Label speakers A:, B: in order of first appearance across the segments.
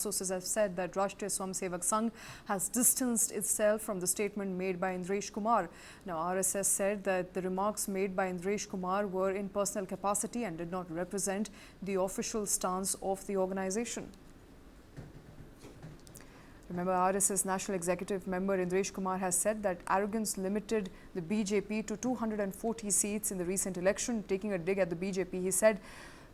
A: Sources have said that Rashtriya Swayamsevak Sangh has distanced itself from the statement made by Indresh Kumar. Now, RSS said that the remarks made by Indresh Kumar were in personal capacity and did not represent the official stance of the organization. Remember, RSS National Executive Member Indresh Kumar has said that arrogance limited the BJP to 240 seats in the recent election. Taking a dig at the BJP, he said,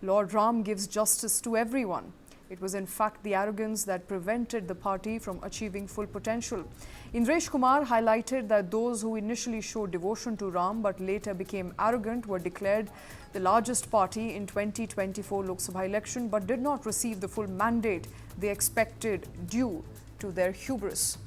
A: Lord Ram gives justice to everyone. It was in fact the arrogance that prevented the party from achieving full potential. Indresh Kumar highlighted that those who initially showed devotion to Ram but later became arrogant were declared the largest party in 2024 Lok Sabha election but did not receive the full mandate they expected due to their hubris.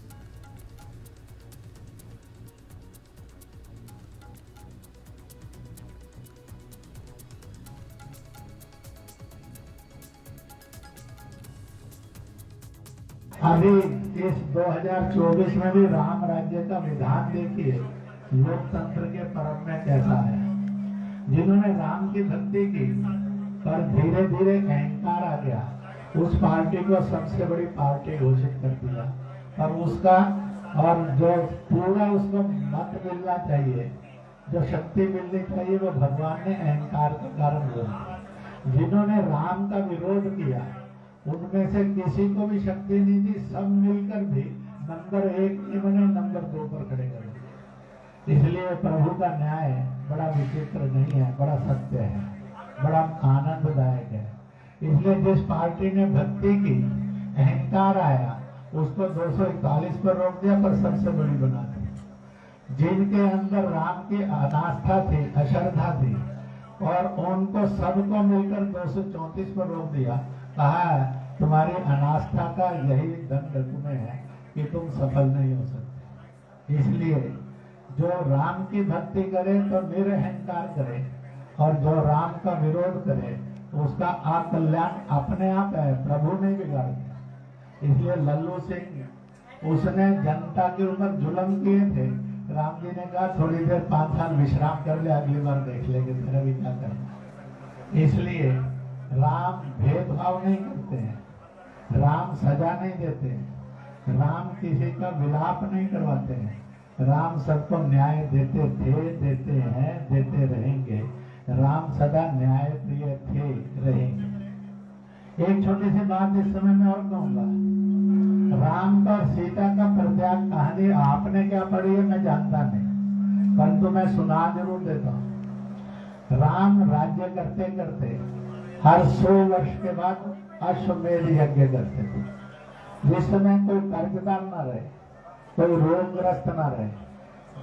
B: अभी इस 2024 में भी राम राज्य का विधान देखिए लोकतंत्र के परम में कैसा है। जिन्होंने राम की भक्ति की पर धीरे धीरे अहंकार आ गया, उस पार्टी को सबसे बड़ी पार्टी घोषित कर दिया। पर उसका और जो पूरा उसको मत मिलना चाहिए, जो शक्ति मिलनी चाहिए, वो भगवान ने अहंकार के कारण हुआ। जिन्होंने राम का विरोध किया उनमें से किसी को भी शक्ति नहीं थी, सब मिलकर भी नंबर 1 नहीं बने, नंबर 2 पर खड़े कर। इसलिए प्रभु का न्याय बड़ा विचित्र नहीं है, बड़ा सत्य है, बड़ा आनंददायक है। इसलिए जिस पार्टी ने भक्ति की, अहंकार आया, उसको 241 पर रोक दिया, पर सबसे बड़ी बना दी। जिनके अंदर राम की अनास्था थी, अश्रद्धा थी, और उनको सबको मिलकर 234 पर रोक दिया। कहा तुम्हारी अनास्था का यही दंड तुम्हें है कि तुम सफल नहीं हो सकते। इसलिए जो राम की भक्ति करे तो निरअहंकार करे, और जो राम का विरोध करे उसका अकल्याण अपने आप है, प्रभु नहीं बिगाड़ दिया। इसलिए लल्लू सिंह उसने जनता के ऊपर जुल्म किए थे, राम जी ने कहा थोड़ी देर 5 साल विश्राम कर ले, अगली बार देख लेंगे तेरा भी क्या करना। इसलिए राम भेदभाव नहीं करते हैं, राम सजा नहीं देते हैं, राम किसी का विलाप नहीं करवाते हैं। राम सबको न्याय देते थे, देते हैं, देते रहेंगे। राम सदा न्याय प्रिय थे, रहेंगे। एक छोटी सी बात इस समय में और कहूंगा, राम और सीता का परित्याग कहानी आपने क्या पढ़ी है मैं जानता नहीं, परंतु मैं सुना जरूर देता हूँ। राम राज्य करते करते हर 100 वर्ष के बाद अश्वमेध यज्ञ करते थे। जिस समय कोई कर्जदार न रहे, कोई रोगग्रस्त न रहे,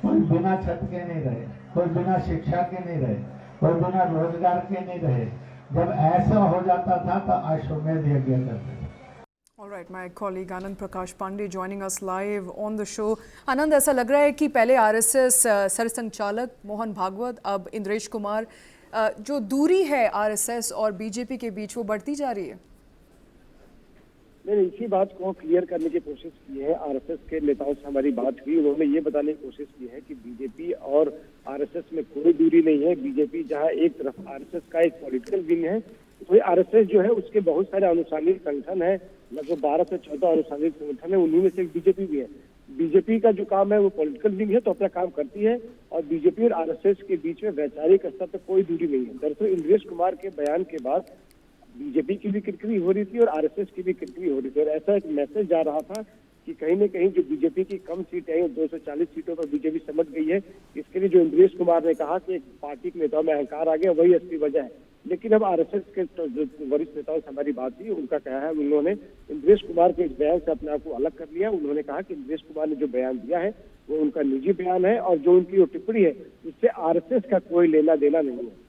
B: कोई बिना छत के नहीं रहे, कोई बिना शिक्षा के नहीं रहे, कोई बिना रोजगार के नहीं रहे, जब ऐसा हो जाता था तो अश्वमेध यज्ञ करते थे।
A: All right, my colleague Anand Prakash Pandey joining us live on the show. Anand, ऐसा लग रहा है कि पहले आरएसएस सरसंघचालक मोहन भागवत, अब इंद्रेश कुमार, जो दूरी है आरएसएस और बीजेपी के बीच वो बढ़ती जा रही है।
C: मैंने इसी बात को क्लियर करने की कोशिश की है। आरएसएस के नेताओं से हमारी बात हुई, उन्होंने ये बताने की कोशिश की है कि बीजेपी और आरएसएस में कोई दूरी नहीं है। बीजेपी जहां एक तरफ आरएसएस का एक पॉलिटिकल विंग है, तो आरएसएस जो है उसके बहुत सारे अनुसांगिक संगठन है, लगभग 12 से 14 अनुसांगिक संगठन है, उन्हीं में से एक बीजेपी भी है। बीजेपी का जो काम है वो पॉलिटिकल विंग है, तो अपना काम करती है, और बीजेपी और आरएसएस के बीच में वैचारिक स्तर पर कोई दूरी नहीं है। दरअसल इंद्रेश कुमार के बयान के बाद बीजेपी की भी किरकिरी हो रही थी और आरएसएस की भी किरकिरी हो रही थी, और ऐसा एक मैसेज जा रहा था कि कहीं न कहीं जो बीजेपी की कम सीट है, 240 सीटों पर बीजेपी समझ गई है। इसके लिए जो इंद्रेश कुमार ने कहा कि एक पार्टी के नेताओं में अहंकार आ गया, वही असली वजह है। लेकिन अब आरएसएस के जो वरिष्ठ नेताओं से हमारी बात हुई, उनका कहना है, उन्होंने इंद्रेश कुमार के इस बयान से अपने आप को अलग कर लिया। उन्होंने कहा कि इंद्रेश कुमार ने जो बयान दिया है वो उनका निजी बयान है, और जो उनकी जो टिप्पणी है उससे आरएसएस का कोई लेना देना नहीं है।